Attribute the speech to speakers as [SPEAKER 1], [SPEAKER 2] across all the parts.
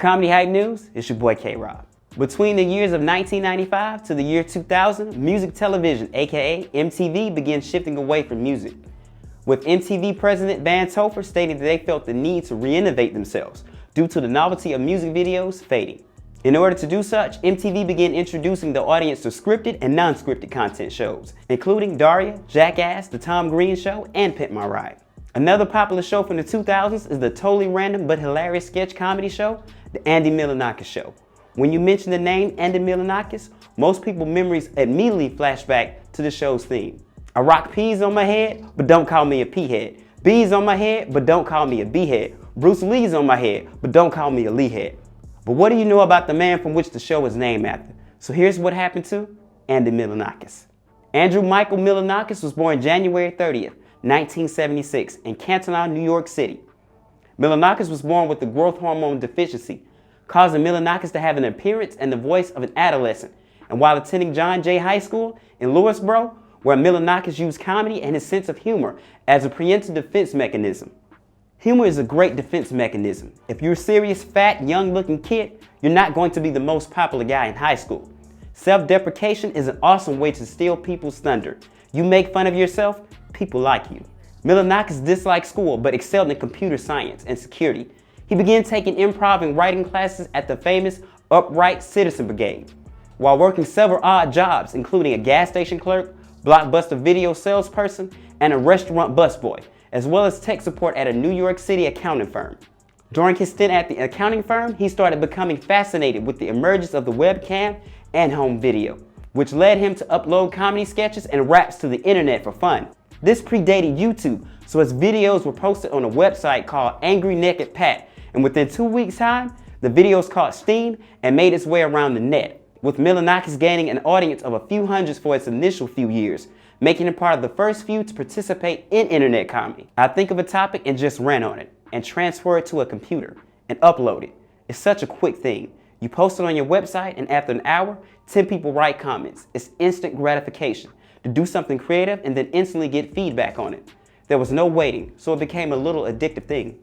[SPEAKER 1] Comedy Hype News, it's your boy K-Rob. Between the years of 1995 to the year 2000, music television, aka MTV, began shifting away from music, with MTV president Van Topher stating that they felt the need to reinnovate themselves due to the novelty of music videos fading. In order to do such, MTV began introducing the audience to scripted and non-scripted content shows, including Daria, Jackass, The Tom Green Show, and Pimp My Ride. Another popular show from the 2000s is the totally random but hilarious sketch comedy show, The Andy Milonakis Show. When you mention the name Andy Milonakis, most people's memories immediately flash back to the show's theme. I rock peas on my head, but don't call me a pea head. Bees on my head, but don't call me a bee head. Bruce Lee's on my head, but don't call me a Lee head. But what do you know about the man from which the show is named after? So here's what happened to Andy Milonakis. Andrew Michael Milonakis was born January 30th, 1976 in Canton, New York City. Milonakis was born with the growth hormone deficiency, causing Milonakis to have an appearance and the voice of an adolescent. And while attending John Jay High School in Lewisboro, where Milonakis used comedy and his sense of humor as a preemptive defense mechanism. Humor is a great defense mechanism. If you're a serious, fat, young-looking kid, you're not going to be the most popular guy in high school. Self-deprecation is an awesome way to steal people's thunder. You make fun of yourself, people like you. Milonakis disliked school but excelled in computer science and security. He began taking improv and writing classes at the famous Upright Citizen Brigade, while working several odd jobs, including a gas station clerk, Blockbuster video salesperson, and a restaurant busboy, as well as tech support at a New York City accounting firm. During his stint at the accounting firm, he started becoming fascinated with the emergence of the webcam and home video, which led him to upload comedy sketches and raps to the internet for fun. This predated YouTube, so his videos were posted on a website called Angry Naked Pat, and within 2 weeks' time, the videos caught steam and made its way around the net, with Milonakis gaining an audience of a few hundreds for its initial few years, making him part of the first few to participate in internet comedy. I think of a topic and just ran on it, and transfer it to a computer, and upload it. It's such a quick thing. You post it on your website, and after an hour, 10 people write comments. It's instant gratification to do something creative and then instantly get feedback on it. There was no waiting, so it became a little addictive thing.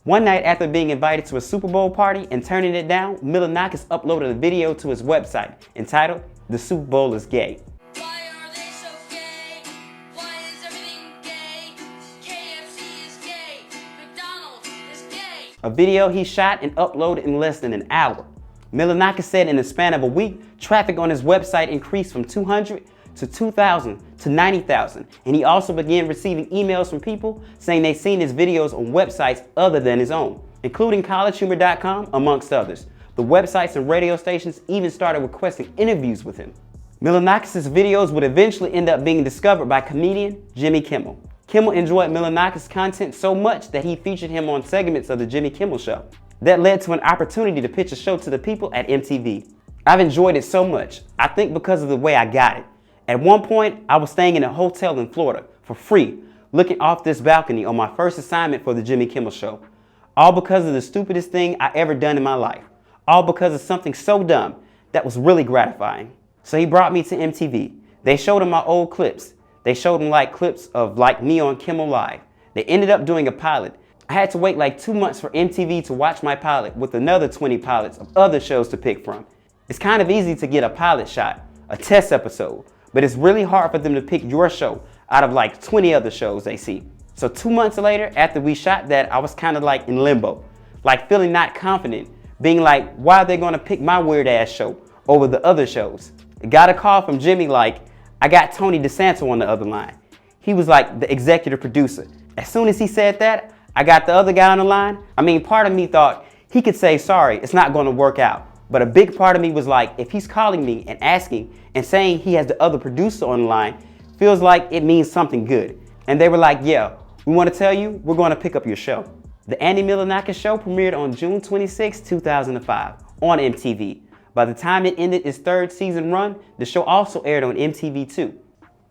[SPEAKER 1] One night after being invited to a Super Bowl party and turning it down, Milonakis uploaded a video to his website entitled, "The Super Bowl is Gay."
[SPEAKER 2] Why are they so gay? Why is everything gay? KFC is gay. McDonald's is gay.
[SPEAKER 1] A video he shot and uploaded in less than an hour. Milonakis said in the span of a week, traffic on his website increased from 200 to 2,000 to 90,000, and he also began receiving emails from people saying they'd seen his videos on websites other than his own, including collegehumor.com, amongst others. The websites and radio stations even started requesting interviews with him. Milonakis' videos would eventually end up being discovered by comedian Jimmy Kimmel. Kimmel enjoyed Milonakis' content so much that he featured him on segments of the Jimmy Kimmel Show. That led to an opportunity to pitch a show to the people at MTV. I've enjoyed it so much, I think because of the way I got it. At one point, I was staying in a hotel in Florida for free, looking off this balcony on my first assignment for the Jimmy Kimmel Show. All because of the stupidest thing I ever done in my life. All because of something so dumb that was really gratifying. So he brought me to MTV. They showed him my old clips. They showed him clips of me on Kimmel Live. They ended up doing a pilot. I had to wait 2 months for MTV to watch my pilot with another 20 pilots of other shows to pick from. It's kind of easy to get a pilot shot, a test episode, but it's really hard for them to pick your show out of 20 other shows they see. So 2 months later, after we shot that, I was kind of in limbo, feeling not confident, being why are they gonna pick my weird ass show over the other shows? I got a call from Jimmy I got Tony DeSanto on the other line. He was the executive producer. As soon as he said that, I got the other guy on the line. Part of me thought he could say, sorry, it's not gonna work out. But a big part of me was if he's calling me and asking and saying he has the other producer on the line, feels like it means something good. And they were yeah, we want to tell you, we're going to pick up your show. The Andy Milonakis Show premiered on June 26, 2005 on MTV. By the time it ended its third season run, the show also aired on MTV2.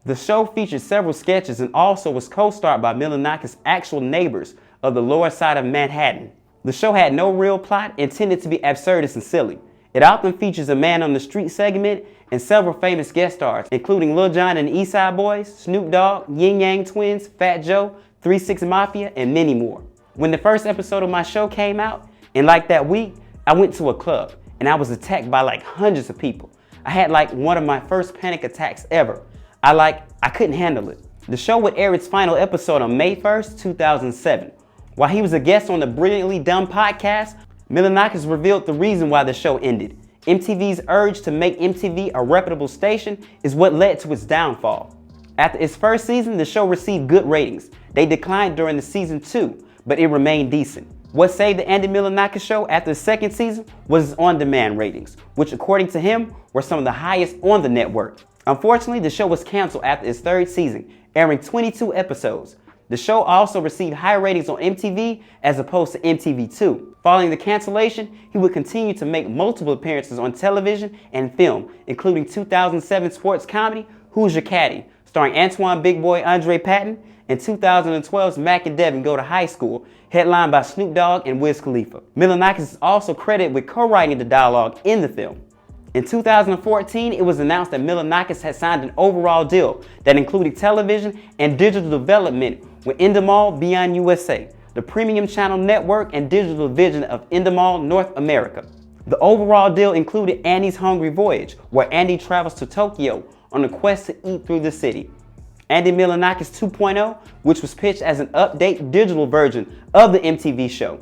[SPEAKER 1] The show featured several sketches and also was co-starred by Milonakis' actual neighbors of the lower side of Manhattan. The show had no real plot, intended to be absurdist and silly. It often features a man on the street segment and several famous guest stars, including Lil Jon and the East Side Boys, Snoop Dogg, Yin Yang Twins, Fat Joe, 3 6 Mafia, and many more. When the first episode of my show came out, and that week, I went to a club and I was attacked by like hundreds of people. I had like one of my first panic attacks ever. I couldn't handle it. The show would air its final episode on May 1st, 2007. While he was a guest on the Brilliantly Dumb podcast, Milonakis revealed the reason why the show ended. MTV's urge to make MTV a reputable station is what led to its downfall. After its first season, the show received good ratings. They declined during the season 2, but it remained decent. What saved the Andy Milonakis show after the second season was its on-demand ratings, which according to him were some of the highest on the network. Unfortunately, the show was canceled after its third season, airing 22 episodes. The show also received high ratings on MTV as opposed to MTV2. Following the cancellation, he would continue to make multiple appearances on television and film, including 2007 sports comedy Who's Your Caddy, starring Antoine Big Boy Andre Patton, and 2012's Mac and Devin Go to High School, headlined by Snoop Dogg and Wiz Khalifa. Milonakis is also credited with co-writing the dialogue in the film. In 2014, it was announced that Milonakis had signed an overall deal that included television and digital development with Endemol Beyond USA, the premium channel network and digital division of Endemol North America. The overall deal included Andy's Hungry Voyage, where Andy travels to Tokyo on a quest to eat through the city. Andy Milonakis 2.0, which was pitched as an update digital version of the MTV show,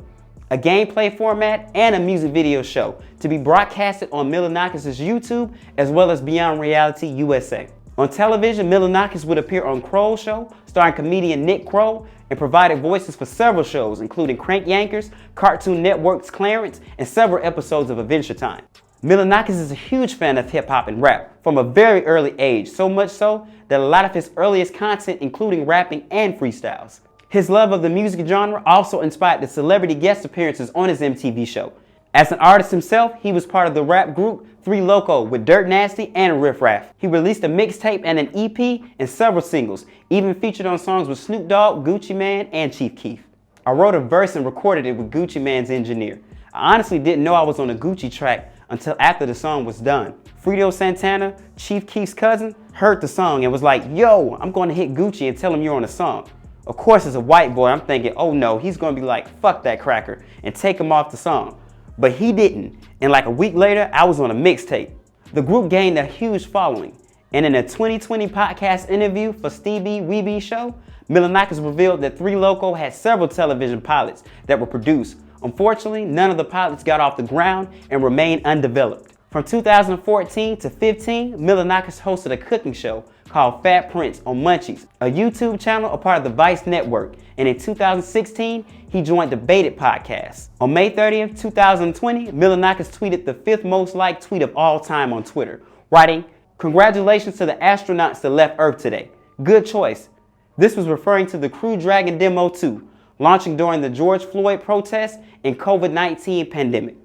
[SPEAKER 1] a gameplay format, and a music video show to be broadcasted on Milonakis' YouTube as well as Beyond Reality USA. On television, Milonakis would appear on Kroll's show, starring comedian Nick Kroll, and provided voices for several shows, including Crank Yankers, Cartoon Network's Clarence, and several episodes of Adventure Time. Milonakis is a huge fan of hip-hop and rap from a very early age, so much so that a lot of his earliest content including rapping and freestyles. His love of the music genre also inspired the celebrity guest appearances on his MTV show. As an artist himself, he was part of the rap group 3 Loco with Dirt Nasty and Riff Raff. He released a mixtape and an EP and several singles, even featured on songs with Snoop Dogg, Gucci Mane, and Chief Keef. I wrote a verse and recorded it with Gucci Mane's engineer. I honestly didn't know I was on a Gucci track until after the song was done. Fredo Santana, Chief Keef's cousin, heard the song and was like, "Yo, I'm going to hit Gucci and tell him you're on the song." Of course, as a white boy, I'm thinking, oh no, he's going to be like, "Fuck that cracker," and take him off the song. But he didn't, and like a week later, I was on a mixtape. The group gained a huge following, and in a 2020 podcast interview for Stevie Weeby's show, Milonakis revealed that 3 Loco had several television pilots that were produced. Unfortunately, none of the pilots got off the ground and remained undeveloped. From 2014 to 15, Milonakis hosted a cooking show called Fat Prince on Munchies, a YouTube channel a part of the Vice Network, and in 2016, he joined the Bait It podcast. On May 30th, 2020, Milonakis tweeted the 5th most liked tweet of all time on Twitter, writing, "Congratulations to the astronauts that left Earth today. Good choice." This was referring to the Crew Dragon Demo 2, launching during the George Floyd protests and COVID-19 pandemic.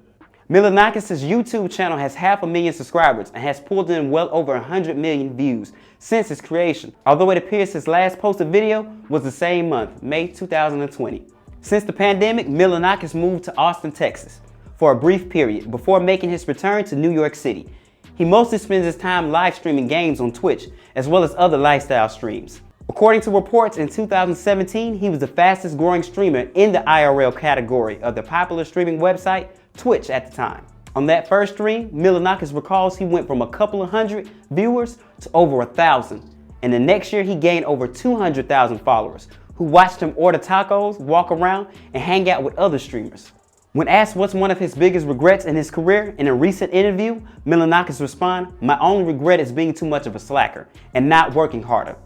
[SPEAKER 1] Milonakis' YouTube channel has 500,000 subscribers and has pulled in well over 100 million views since its creation, although it appears his last posted video was the same month, May 2020. Since the pandemic, Milonakis moved to Austin, Texas for a brief period before making his return to New York City. He mostly spends his time live streaming games on Twitch as well as other lifestyle streams. According to reports, in 2017, he was the fastest growing streamer in the IRL category of the popular streaming website Twitch at the time. On that first stream, Milonakis recalls he went from a couple of hundred viewers to over 1,000. And the next year he gained over 200,000 followers who watched him order tacos, walk around, and hang out with other streamers. When asked what's one of his biggest regrets in his career in a recent interview, Milonakis responded, "My only regret is being too much of a slacker and not working harder.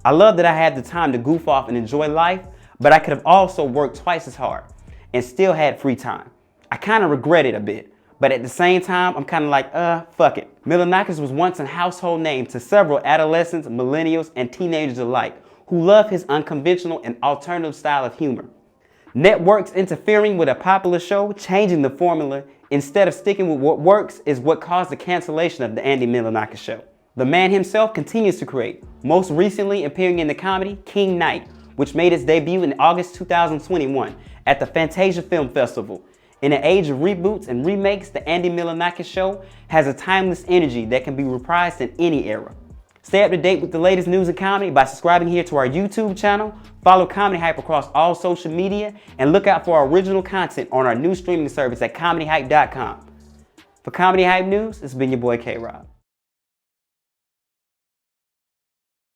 [SPEAKER 1] I love that I had the time to goof off and enjoy life, but I could have also worked twice as hard and still had free time. I kind of regret it a bit, but at the same time, I'm kind of like, fuck it." Milonakis was once a household name to several adolescents, millennials, and teenagers alike who love his unconventional and alternative style of humor. Networks interfering with a popular show, changing the formula instead of sticking with what works, is what caused the cancellation of the Andy Milonakis show. The man himself continues to create, most recently appearing in the comedy King Knight, which made its debut in August 2021 at the Fantasia Film Festival. In an age of reboots and remakes, the Andy Milonakis show has a timeless energy that can be reprised in any era. Stay up to date with the latest news and comedy by subscribing here to our YouTube channel, follow Comedy Hype across all social media, and look out for our original content on our new streaming service at comedyhype.com. For Comedy Hype News, it's been your boy K-Rob.